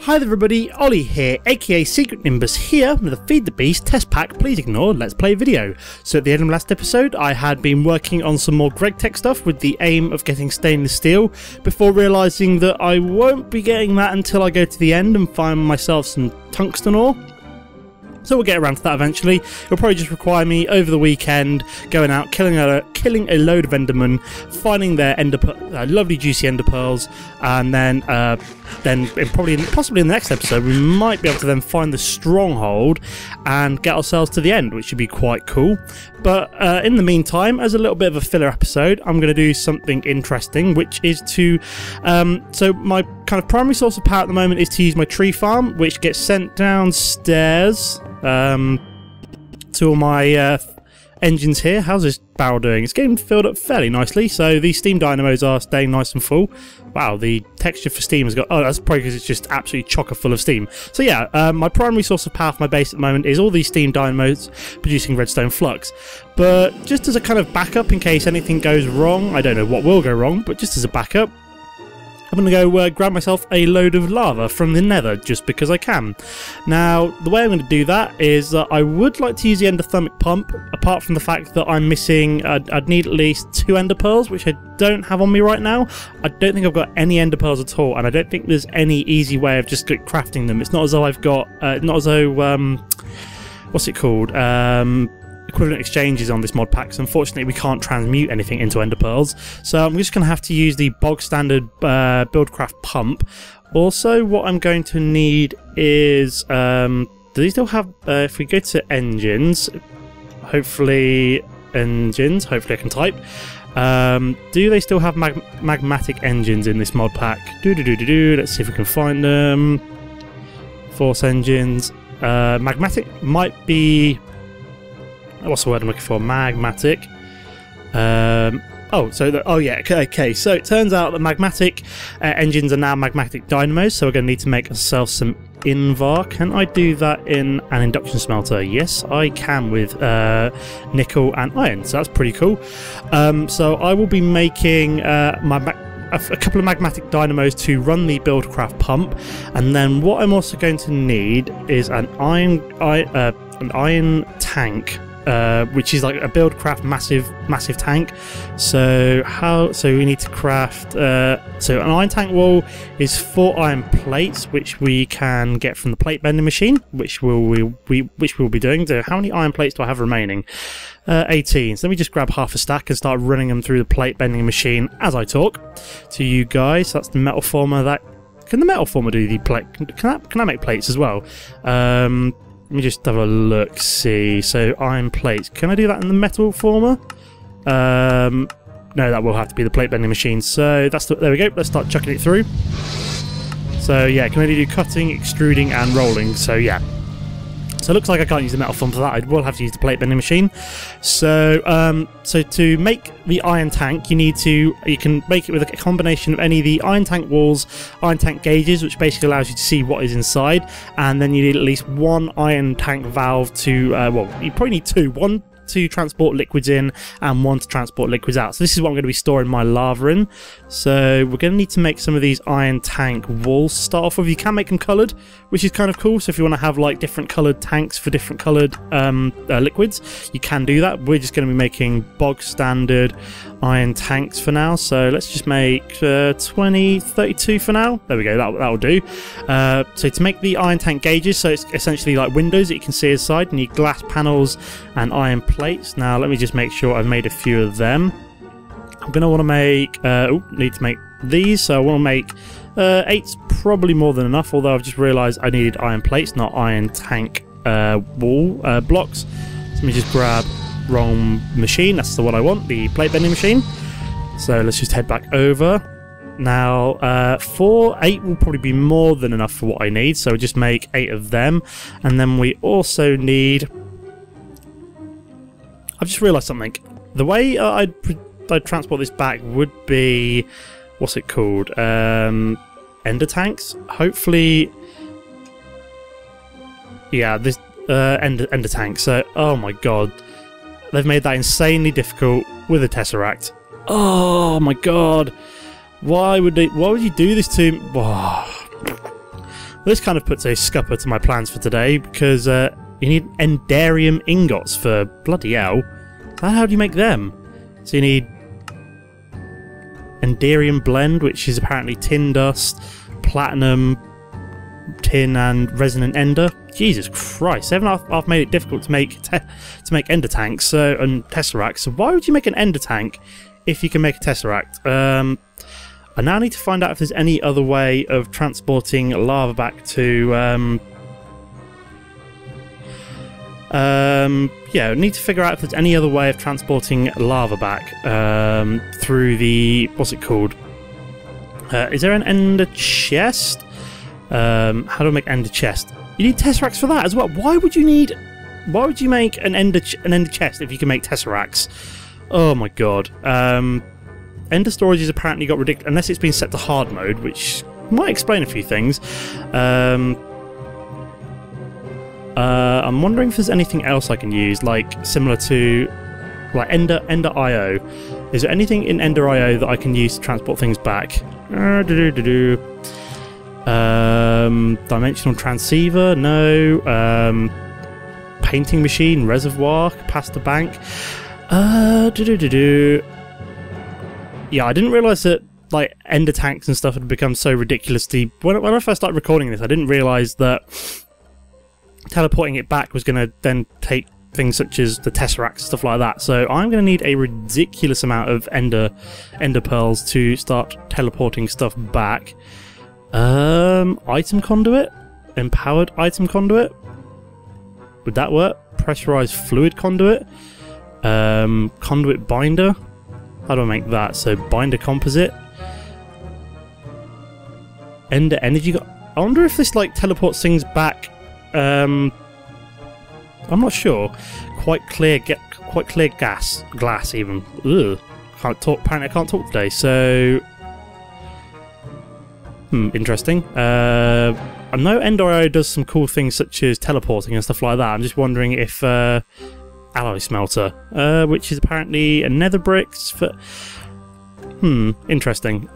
Hi there everybody, Ollie here, aka Secret Nimbus here with a Feed the Beast test pack please ignore let's play video. So at the end of last episode I had been working on some more Greg Tech stuff with the aim of getting stainless steel before realising that I won't be getting that until I go to the end and find myself some tungsten ore. So we'll get around to that eventually. It'll probably just require me over the weekend going out, killing a load of endermen, finding their lovely juicy ender pearls, and then possibly in the next episode we might be able to then find the stronghold and get ourselves to the end, which should be quite cool. But in the meantime, as a little bit of a filler episode, I'm going to do something interesting, which is to so my kind of primary source of power at the moment is to use my tree farm, which gets sent downstairs to all my engines here. How's this barrel doing? It's getting filled up fairly nicely, so these steam dynamos are staying nice and full. Wow, the texture for steam has got... oh, that's probably because it's just absolutely chocker full of steam. So yeah, my primary source of power for my base at the moment is all these steam dynamos producing redstone flux. But just as a kind of backup in case anything goes wrong, I don't know what will go wrong, but just as a backup, I'm going to go grab myself a load of lava from the nether, just because I can. Now, the way I'm going to do that is that I would like to use the endothermic pump, apart from the fact that I'm missing, I'd need at least 2 ender pearls, which I don't have on me right now. I don't think I've got any ender pearls at all, and I don't think there's any easy way of just crafting them. It's not as though I've got, not as though, what's it called? Equivalent exchanges on this mod pack, so unfortunately we can't transmute anything into ender pearls, so I'm just going to have to use the bog standard buildcraft pump. Also, what I'm going to need is do they still have if we go to engines, hopefully I can type, do they still have magmatic engines in this mod pack? Let's see if we can find them. Force engines, magmatic might be... what's the word I'm looking for? Magmatic. Okay. So it turns out that magmatic engines are now magmatic dynamos, so we're going to need to make ourselves some invar. Can I do that in an induction smelter? Yes, I can with nickel and iron, so that's pretty cool. So I will be making a couple of magmatic dynamos to run the buildcraft pump, and then what I'm also going to need is an iron tank. Which is like a buildcraft massive tank. So we need to craft so an iron tank wall is 4 iron plates, which we can get from the plate bending machine, which we'll be doing. So how many iron plates do I have remaining? 18. So let me just grab half a stack and start running them through the plate bending machine as I talk to you guys. So that's the metal former. Can the metal former do the plate? Can I make plates as well? Let me just have a look, see. So, iron plates. Can I do that in the metal former? No, that will have to be the plate bending machine. So, there we go. Let's start chucking it through. So, yeah, can only do cutting, extruding, and rolling. So, yeah. So, it looks like I can't use the metal form for that. I will have to use the plate bending machine. So, so to make the iron tank, you can make it with a combination of any of the iron tank walls, iron tank gauges, which basically allows you to see what is inside, and then you need at least 1 iron tank valve to, well, you probably need 2. One to transport liquids in and 1 to transport liquids out. So this is what I'm going to be storing my lava in. So we're going to need to make some of these iron tank walls to start off with. You can make them coloured, which is kind of cool. So if you want to have like different coloured tanks for different coloured liquids, you can do that. We're just going to be making bog standard iron tanks for now. So let's just make 32 for now. There we go, that'll do. So to make the iron tank gauges, so it's essentially like windows that you can see inside, you need glass panels and iron plates. Now let me just make sure I've made a few of them. I'm going to want to make need to make these, so I want to make 8's probably more than enough, although I've just realised I needed iron plates, not iron tank wall blocks. So let me just grab wrong machine, that's the one I want, the plate bending machine. So let's just head back over. Now 8 will probably be more than enough for what I need, so we'll just make 8 of them. And then we also need... I've just realised something. The way I'd transport this back would be... what's it called? Ender tanks? Hopefully... yeah, this ender tank. So, oh my god. They've made that insanely difficult with a Tesseract. Oh my god. Why would you do this to me? This kind of puts a scupper to my plans for today, because you need endarium ingots for bloody hell. How do you make them? So you need endarium blend, which is apparently tin dust, platinum, tin, and resonant ender. Jesus Christ! I've made it difficult to make ender tanks and tesseracts. So why would you make an ender tank if you can make a tesseract? I now need to find out if there's any other way of transporting lava back to... yeah, I need to figure out if there's any other way of transporting lava back through the... what's it called? Is there an ender chest? How do I make ender chest? You need tesseracts for that as well. Why would you make an ender chest if you can make tesseracts? Oh my god. Ender storage has apparently got ridiculous, unless it's been set to hard mode, which might explain a few things. I'm wondering if there's anything else I can use, like similar to like Ender IO. Is there anything in Ender IO that I can use to transport things back? Dimensional transceiver? No. Painting machine, reservoir, capacitor bank. Yeah, I didn't realise that like ender tanks and stuff had become so ridiculously... When I first started recording this, I didn't realise that teleporting it back was going to then take things such as the tesseracts and stuff like that. So I'm going to need a ridiculous amount of ender pearls to start teleporting stuff back. Item conduit? Empowered item conduit? Would that work? Pressurized fluid conduit? Conduit binder? How do I make that? So binder composite. Ender energy. I wonder if this like teleports things back. I'm not sure. Quite clear glass even. Ugh. Can't talk. Apparently I can't talk today. So interesting. I know Ender.io does some cool things such as teleporting and stuff like that. I'm just wondering if alloy smelter, which is apparently a nether bricks for... interesting.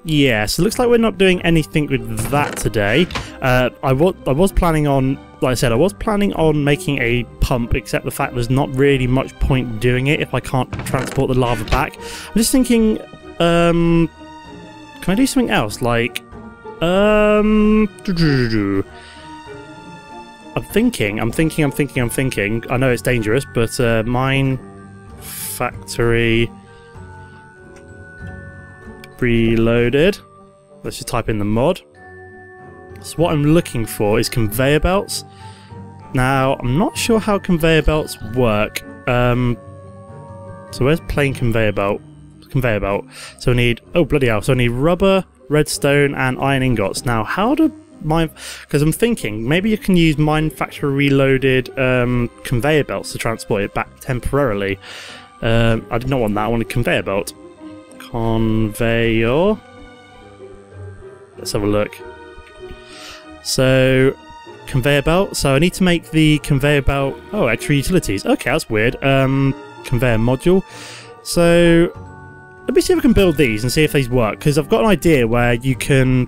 Yeah, so it looks like we're not doing anything with that today. I was planning on, like I said, I was planning on making a pump, except the fact there's not really much point doing it if I can't transport the lava back. I'm just thinking, can I do something else? Like, I'm thinking. I know it's dangerous, but mine factory reloaded. Let's just type in the mod. So what I'm looking for is conveyor belts. Now, I'm not sure how conveyor belts work. So where's plain conveyor belt? Conveyor belt. So we need... oh, bloody hell. So I need rubber, redstone, and iron ingots. Now, how do... because I'm thinking maybe you can use mine factory reloaded conveyor belts to transport it back temporarily. I did not want that. I wanted conveyor belt. Conveyor. Let's have a look. So conveyor belt. So I need to make the conveyor belt. Oh, extra utilities. Okay, that's weird. Conveyor module. So let me see if I can build these and see if these work, because I've got an idea where you can...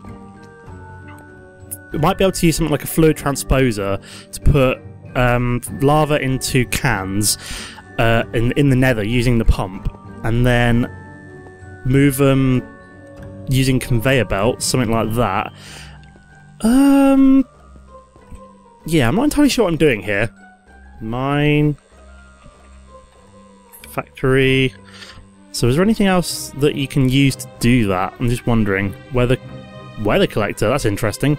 you might be able to use something like a fluid transposer to put lava into cans in the nether using the pump, and then move them using conveyor belts, something like that. Yeah, I'm not entirely sure what I'm doing here. Mine factory. So is there anything else that you can use to do that? I'm just wondering. Weather collector, that's interesting.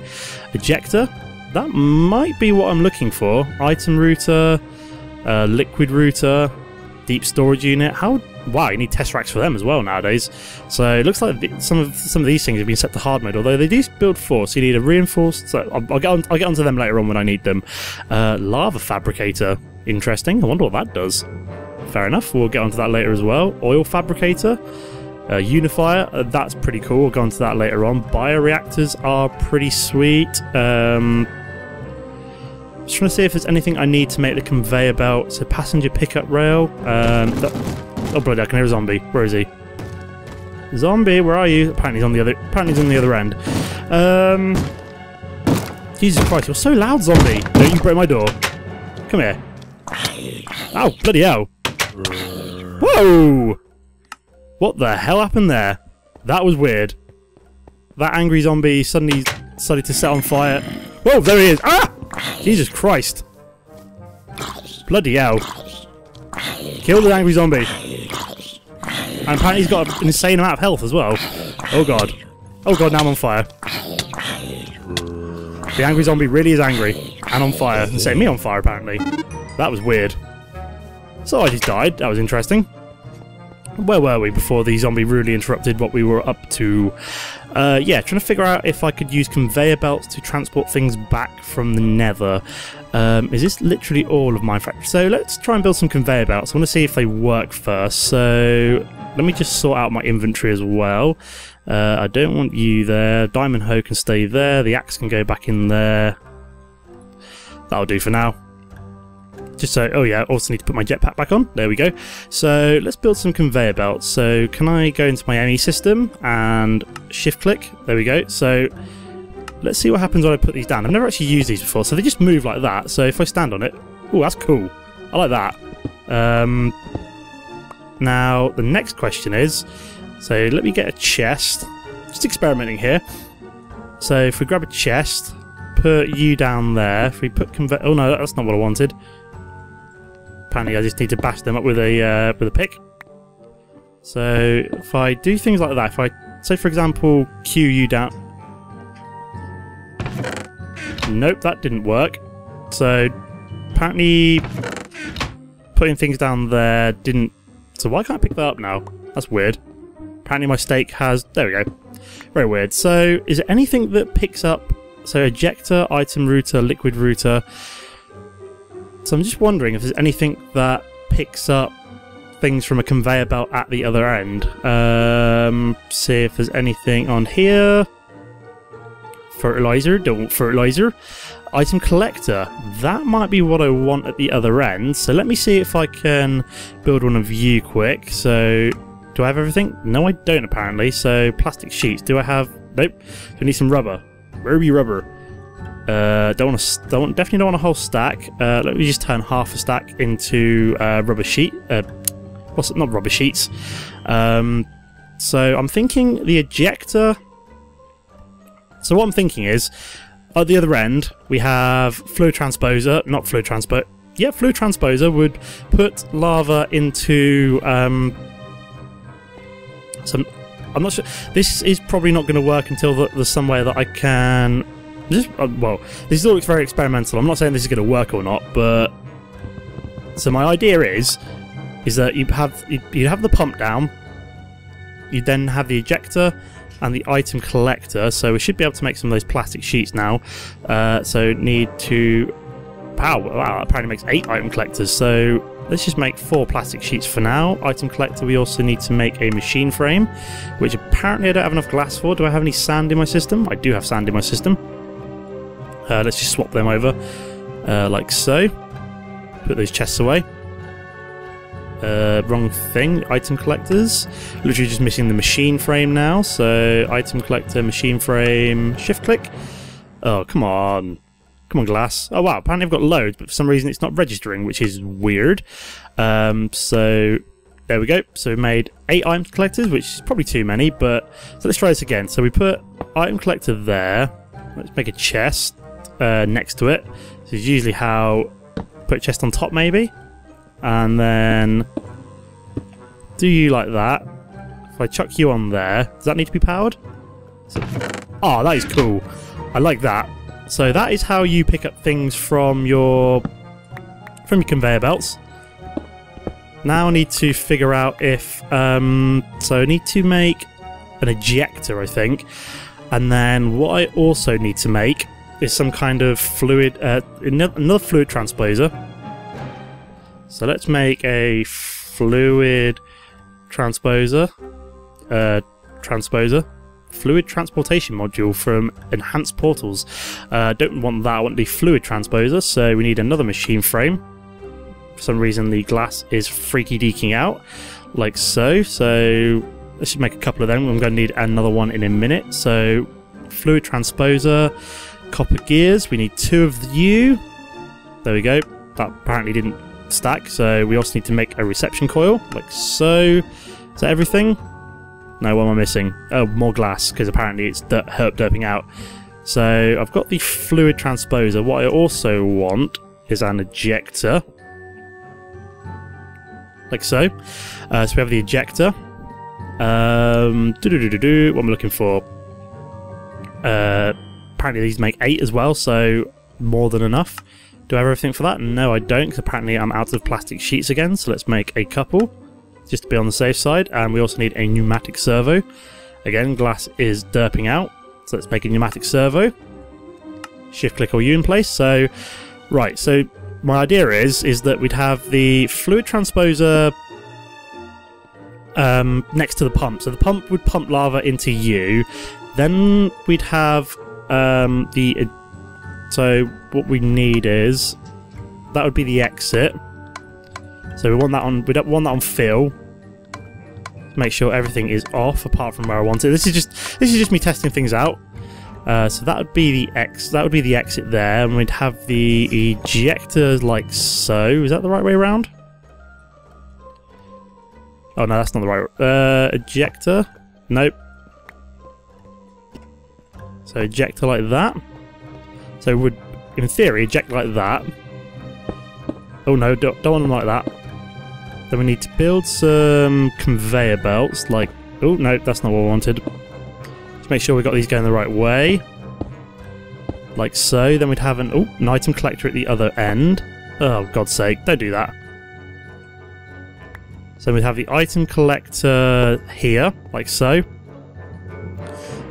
Ejector, that might be what I'm looking for. Item router, liquid router, deep storage unit. How? Wow, you need tesseracts for them as well nowadays. So it looks like some of these things have been set to hard mode, although they do build 4, so you need a reinforced... so I'll get onto them later on when I need them. Lava fabricator, interesting. I wonder what that does. Fair enough, we'll get onto that later as well. Oil fabricator. Unifier, that's pretty cool. We'll go on to that later on. Bioreactors are pretty sweet. Just trying to see if there's anything I need to make the conveyor belt. So passenger pickup rail. Oh bloody! I can hear a zombie. Where is he? Zombie, where are you? Apparently he's on the other. Apparently he's on the other end. Jesus Christ, you're so loud, zombie. Don't you break my door. Come here. Ow, bloody hell. Whoa! What the hell happened there? That was weird. That angry zombie suddenly decided to set on fire. Whoa, there he is. Ah! Jesus Christ. Bloody hell. Kill the angry zombie. And apparently he's got an insane amount of health as well. Oh god. Oh god, now I'm on fire. The angry zombie really is angry. And on fire. And setting me on fire, apparently. That was weird. So I just died. That was interesting. Where were we before the zombie rudely interrupted what we were up to? Yeah, trying to figure out if I could use conveyor belts to transport things back from the nether. Is this literally all of Minecraft? So let's try and build some conveyor belts. I want to see if they work first. So let me just sort out my inventory as well. I don't want you there. Diamond hoe can stay there. The axe can go back in there. That'll do for now. Just so, oh yeah, I also need to put my jetpack back on. There we go. So let's build some conveyor belts. So can I go into my ME system and shift click? There we go. So let's see what happens when I put these down. I've never actually used these before, so they just move like that. So if I stand on it, oh, that's cool. I like that. Now the next question is, so let me get a chest. Just experimenting here. So if we grab a chest, put you down there. If we put conveyor, oh no, that's not what I wanted. Apparently I just need to bash them up with a pick. So if I do things like that, if I say for example queue you down, nope, that didn't work. So apparently putting things down there didn't. So why can't I pick that up now? That's weird. Apparently my stake has. There we go. Very weird. So is there anything that picks up? So ejector, item router, liquid router. So I'm just wondering if there's anything that picks up things from a conveyor belt at the other end. See if there's anything on here. Fertilizer, don't want fertilizer. Item collector, that might be what I want at the other end. So let me see if I can build one of you quick. So do I have everything? No, I don't apparently. So plastic sheets, do I have? Nope. So I need some rubber. Ruby rubber. Definitely don't want a whole stack. Let me just turn half a stack into rubber sheet. What's it? Not rubber sheets. So I'm thinking the ejector. So what I'm thinking is, at the other end we have fluid transposer. Not fluid transpo. Yeah, fluid transposer would put lava into some. I'm not sure. This is probably not going to work until there's some way that I can. Just, well, this all looks very experimental. I'm not saying this is going to work or not, but so my idea is that you have the pump down, you then have the ejector and the item collector. So we should be able to make some of those plastic sheets now. So need to wow, apparently makes 8 item collectors. So let's just make 4 plastic sheets for now. Item collector. We also need to make a machine frame, which apparently I don't have enough glass for. Do I have any sand in my system? I do have sand in my system. Let's just swap them over, like so. Put those chests away. Wrong thing. Item collectors. Literally just missing the machine frame now. So item collector, machine frame, shift click. Oh, come on. Come on, glass. Oh wow, apparently I've got loads, but for some reason it's not registering, which is weird. So there we go. So we made 8 item collectors, which is probably too many, but so let's try this again. So we put item collector there. Let's make a chest next to it. This is usually how put a chest on top maybe. And then do you like that? If I chuck you on there, does that need to be powered? Oh, that is cool. I like that. So that is how you pick up things from your conveyor belts. Now I need to figure out if so I need to make an ejector, I think, and then what I also need to make is some kind of fluid, another fluid transposer. So let's make a fluid transposer, fluid transportation module from enhanced portals. Don't want that, I want the fluid transposer, so we need another machine frame. For some reason the glass is freaky deaking out, like so. So let's just make a couple of them. I'm going to need another one in a minute. So fluid transposer, copper gears. We need 2 of you. There we go. That apparently didn't stack, so we also need to make a reception coil, like so. Is that everything? No, what am I missing? Oh, more glass, because apparently it's derping out. So I've got the fluid transposer. What I also want is an ejector, like so. So we have the ejector. What am I looking for? Apparently these make 8 as well, so more than enough. Do I have everything for that? No, I don't, because apparently I'm out of plastic sheets again, so let's make a couple, just to be on the safe side. And we also need a pneumatic servo. Again, glass is derping out, so let's make a pneumatic servo. Shift click or U in place. So, right, so my idea is that we'd have the fluid transposer next to the pump. So the pump would pump lava into U. Then we'd have so what we need is, that would be the exit. So we want that on, we don't want that on fill. Make sure everything is off apart from where I want it. This is just me testing things out. So that would be the exit there, and we'd have the ejector like so. Is that the right way around? Oh no, that's not the right ejector. Nope. So ejector like that. So it would, in theory, eject like that. Oh no, don't want them like that. Then we need to build some conveyor belts, like... Oh no, that's not what I wanted. Just make sure we got these going the right way. Like so. Then we'd have an item collector at the other end. Oh, God's sake, don't do that. So we'd have the item collector here, like so.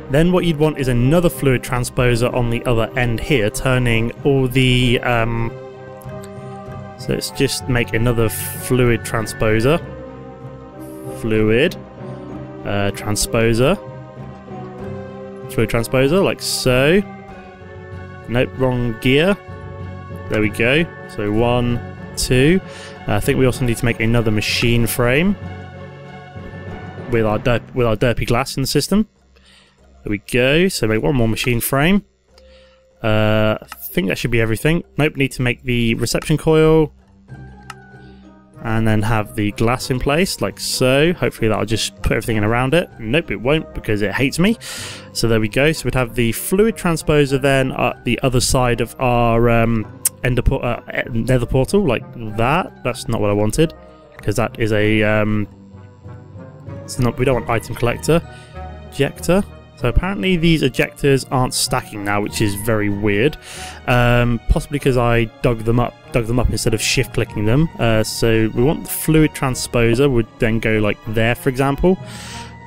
Then what you'd want is another fluid transposer on the other end here, turning all the... So let's just make another fluid transposer. Fluid. Transposer. Fluid transposer, like so. Nope, wrong gear. There we go. So 1, 2. I think we also need to make another machine frame with our derpy glass in the system. There we go. So make one more machine frame. I think that should be everything. Nope, need to make the reception coil and then have the glass in place like so. Hopefully that'll just put everything in around it. Nope, it won't, because it hates me. So there we go. So we'd have the fluid transposer then at the other side of our nether portal, like that. That's not what I wanted, because that is a it's not, we don't want item collector. Ejector. So apparently these ejectors aren't stacking now, which is very weird. Possibly because I dug them up instead of shift clicking them. So we want the fluid transposer would then go like there, for example.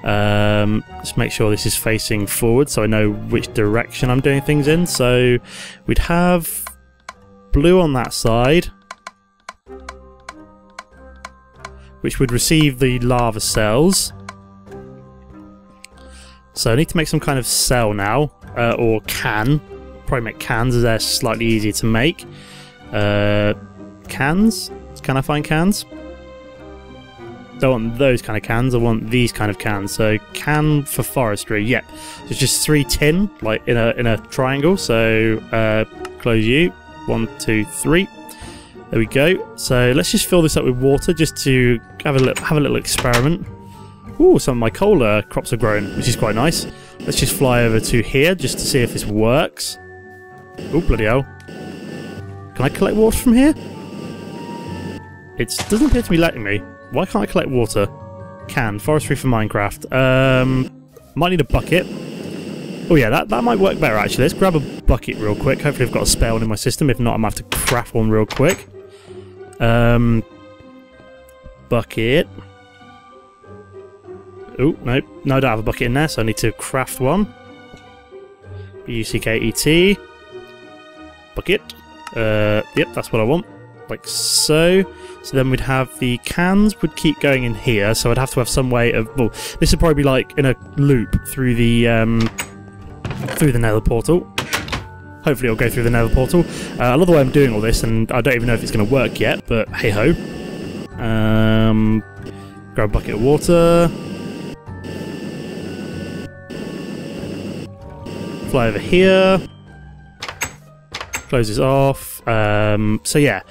Just make sure this is facing forward so I know which direction I'm doing things in. So we'd have blue on that side, which would receive the lava cells. So I need to make some kind of cell now, or can. Probably make cans, as they're slightly easier to make. Cans? Can I find cans? Don't want those kind of cans, I want these kind of cans. So can for forestry, yep. So it's just 3 tin, like in a triangle. So close you. 1, 2, 3. There we go. So let's just fill this up with water just to have a little experiment. Ooh, some of my cola crops have grown, which is quite nice. Let's just fly over to here just to see if this works. Oh, bloody hell. Can I collect water from here? It doesn't appear to be letting me. Why can't I collect water? Can. Forestry for Minecraft. Might need a bucket. Oh yeah, that might work better actually. Let's grab a bucket real quick. Hopefully I've got a spare one in my system. If not, I'm going to have to craft one real quick. Bucket. Oh, no, I don't have a bucket in there, so I need to craft one. B-U-C-K-E-T. Bucket. Yep, that's what I want. Like so. So then we'd have the cans would keep going in here, so I'd have to have some way of... Well, this would probably be like in a loop through the nether portal. Hopefully it'll go through the nether portal. I love the way I'm doing all this, and I don't even know if it's going to work yet, but hey-ho. Grab a bucket of water. fly over here. Close this off. So yeah.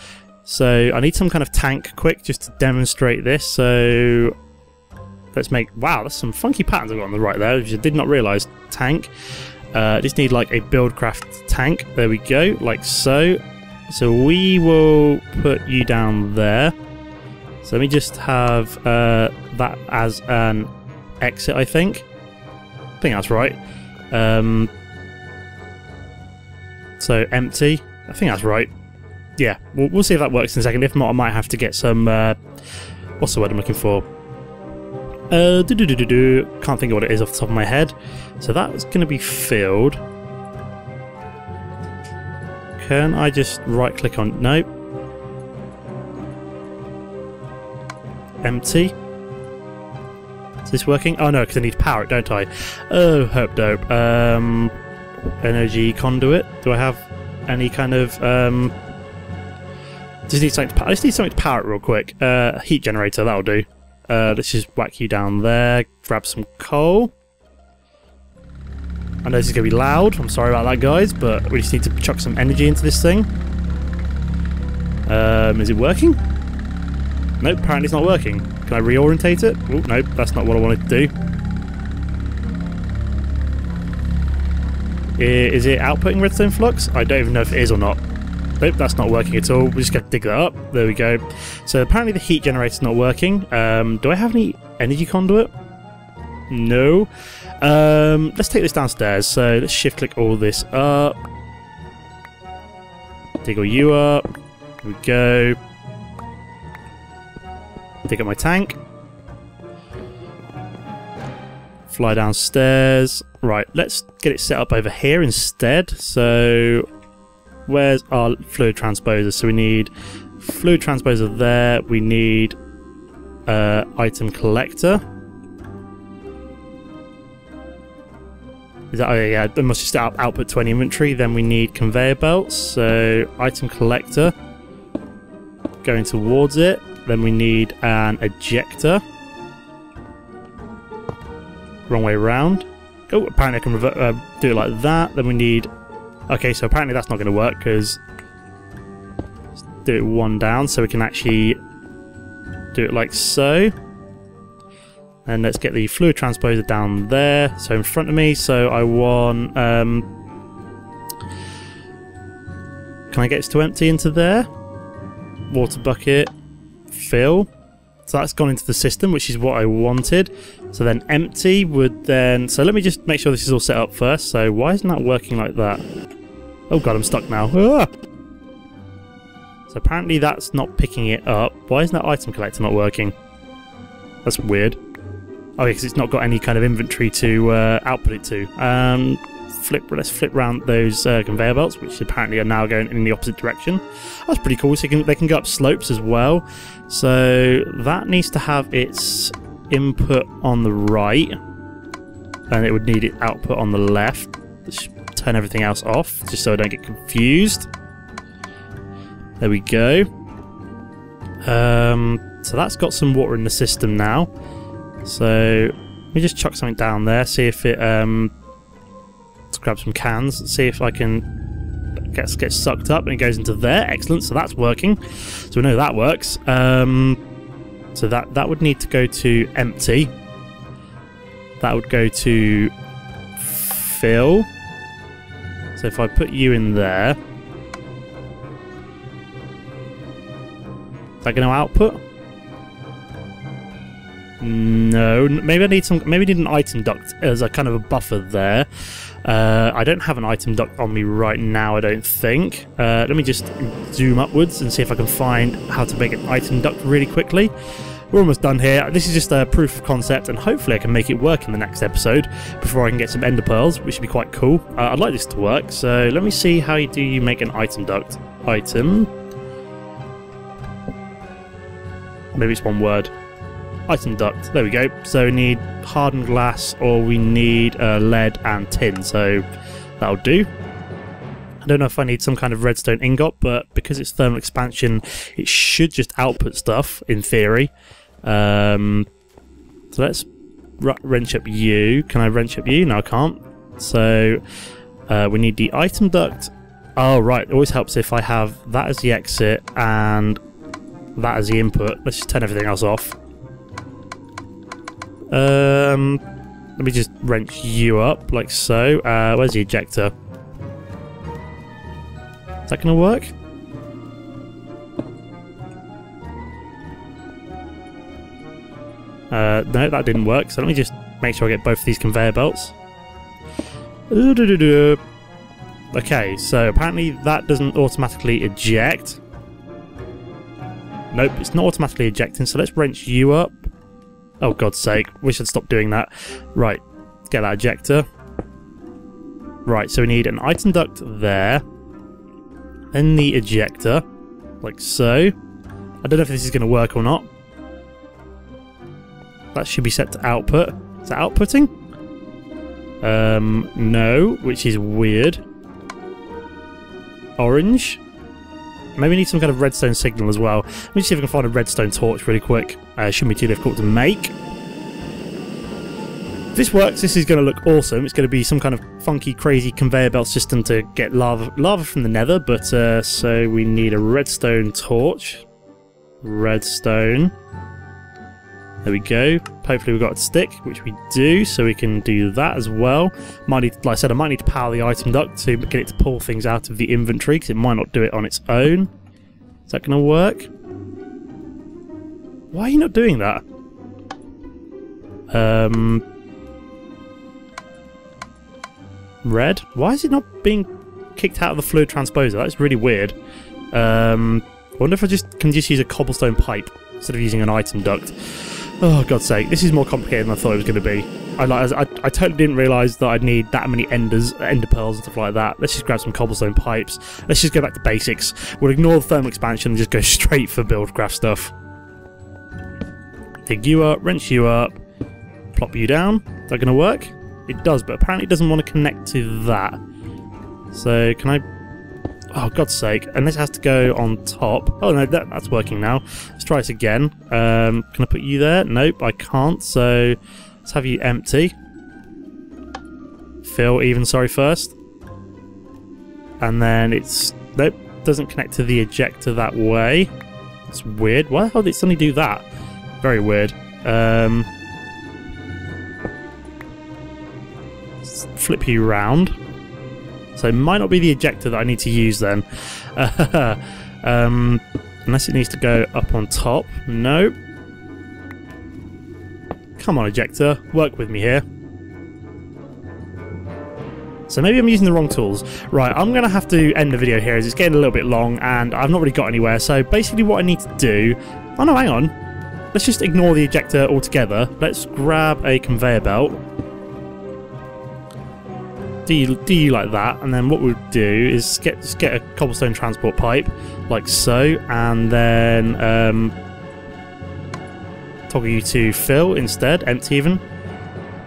So I need some kind of tank quick just to demonstrate this. So let's make... Wow, that's some funky patterns I've got on the right there, which I did not realise. Tank. Just need like a buildcraft tank. There we go, like so. So we will put you down there. So let me just have that as an exit, I think. I think that's right. So empty. I think that's right. Yeah, we'll see if that works in a second. If not, I might have to get some... what's the word I'm looking for? Can't think of what it is off the top of my head. So that's going to be filled. Can I just right click on... Nope. Empty. Is this working? Oh no, because I need to power it, don't I? Oh, hope dope. Energy conduit. Do I have any kind of... I just need something to power it real quick. Heat generator, that'll do. Let's just whack you down there. Grab some coal. I know this is going to be loud. I'm sorry about that, guys, but we just need to chuck some energy into this thing. Is it working? Nope, apparently it's not working. Can I reorientate it? Oh, nope, that's not what I wanted to do. Is it outputting redstone flux? I don't even know if it is or not. Nope, that's not working at all. We're just going to dig that up. There we go. So apparently the heat generator's not working. Do I have any energy conduit? No. Let's take this downstairs. So let's shift click all this up. Dig all you up. There we go. Dig up my tank. Fly downstairs. Right, let's get it set up over here instead. So... where's our fluid transposer? So we need fluid transposer there. We need item collector. Is that? Oh yeah, it must just output 20 inventory. Then we need conveyor belts. So item collector. Going towards it. Then we need an ejector. Wrong way around. Oh, apparently I can do it like that. Then we need... Okay, so apparently that's not going to work because let's do it one down so we can actually do it like so. And let's get the fluid transposer down there. So in front of me, so I want... can I get this to empty into there? Water bucket, fill. So that's gone into the system, which is what I wanted. So then empty would then... So let me just make sure this is all set up first. So why isn't that working like that? Oh god, I'm stuck now. Ah! So apparently that's not picking it up. Why isn't that item collector not working? That's weird. Oh yeah, because it's not got any kind of inventory to output it to. Let's flip around those conveyor belts, which apparently are now going in the opposite direction. That's pretty cool. So they can go up slopes as well. So that needs to have its input on the right, and it would need its output on the left. Let's turn everything else off, just so I don't get confused. There we go. So that's got some water in the system now. So let me just chuck something down there, see if it... let's grab some cans, see if I can get sucked up and it goes into there. Excellent, so that's working. So we know that works. So that would need to go to empty. That would go to fill. So if I put you in there, is that going to output? No, maybe I need some. Maybe I need an item duct as a kind of a buffer there. I don't have an item duct on me right now, I don't think. Let me just zoom upwards and see if I can find how to make an item duct really quickly. We're almost done here. This is just a proof of concept, and hopefully I can make it work in the next episode before I can get some ender pearls, which would be quite cool. I'd like this to work, so let me see how you make an item duct. Item. Maybe it's one word. Item duct. There we go. So we need hardened glass, or we need lead and tin, so that'll do. I don't know if I need some kind of redstone ingot, but because it's thermal expansion, it should just output stuff, in theory. So let's wrench up you. Can I wrench up you? No, I can't. So We need the item duct. Oh, right. It always helps if I have that as the exit and that as the input. Let's just turn everything else off. Let me just wrench you up, like so. Where's the ejector? Is that going to work? No, that didn't work. So let me just make sure I get both of these conveyor belts. Okay, so apparently that doesn't automatically eject. Nope, it's not automatically ejecting, so let's wrench you up. Oh, God's sake, wish I'd stopped doing that. Right, get that ejector. Right, so we need an item duct there. Then the ejector, like so. I don't know if this is going to work or not. That should be set to output. Is that outputting? No, which is weird. Orange. Maybe we need some kind of redstone signal as well. Let me see if I can find a redstone torch really quick. Shouldn't be too difficult to make. If this works, this is going to look awesome. It's going to be some kind of funky, crazy conveyor belt system to get lava from the nether. But so we need a redstone torch. Redstone. There we go. Hopefully we've got a stick, which we do, so we can do that as well. Might need, like I said, I might need to power the item duct to get it to pull things out of the inventory, because it might not do it on its own. Is that going to work? Why are you not doing that? Red? Why is it not being kicked out of the fluid transposer? That's really weird. I wonder if I can just use a cobblestone pipe instead of using an item duct. Oh, God's sake, this is more complicated than I thought it was going to be. I totally didn't realise that I'd need that many ender pearls and stuff like that. Let's just grab some cobblestone pipes. Let's just go back to basics. We'll ignore the thermal expansion and just go straight for buildcraft stuff. Dig you up, wrench you up, plop you down. Is that going to work? It does, but apparently it doesn't want to connect to that. So, can I... Oh, God's sake. And this has to go on top. Oh, no, that's working now. Let's try this again. Can I put you there? Nope, I can't. So, let's have you empty. Fill even, sorry, first. And then it's... Nope, doesn't connect to the ejector that way. It's weird. Why the hell did it suddenly do that? Very weird. Let's flip you round. So it might not be the ejector that I need to use then. Unless it needs to go up on top. Nope. Come on, ejector. Work with me here. So maybe I'm using the wrong tools. Right, I'm going to have to end the video here as it's getting a little bit long and I've not really got anywhere. So basically what I need to do... Oh no, hang on. Let's just ignore the ejector altogether. Let's grab a conveyor belt. Do you like that? And then what we'll do is just get a cobblestone transport pipe, like so, and then toggle you to fill instead, empty even.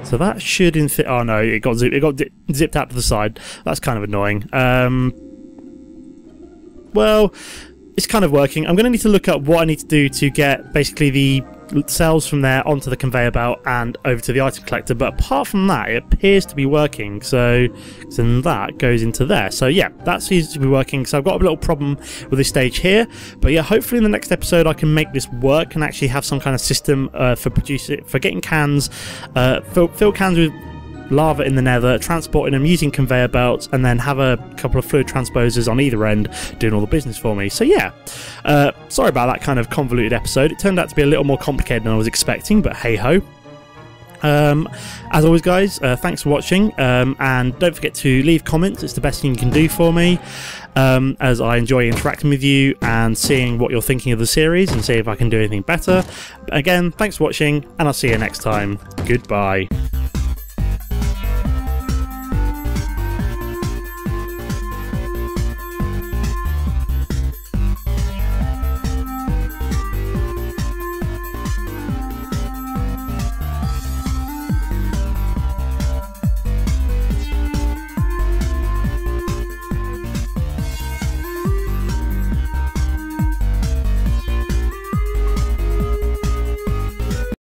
So that should fit. Oh no, it got zipped out to the side. That's kind of annoying. Well, it's kind of working. I'm going to need to look up what I need to do to get basically the cells from there onto the conveyor belt and over to the item collector, but apart from that it appears to be working, so then that goes into there. So yeah, that seems to be working. So I've got a little problem with this stage here, but yeah, hopefully in the next episode I can make this work and actually have some kind of system for getting cans, fill cans with lava in the nether, transporting them using conveyor belts, and then have a couple of fluid transposers on either end doing all the business for me. So yeah, sorry about that kind of convoluted episode. It turned out to be a little more complicated than I was expecting, but hey ho. As always guys, thanks for watching, and don't forget to leave comments. It's the best thing you can do for me, as I enjoy interacting with you and seeing what you're thinking of the series and see if I can do anything better. Again, thanks for watching and I'll see you next time. Goodbye.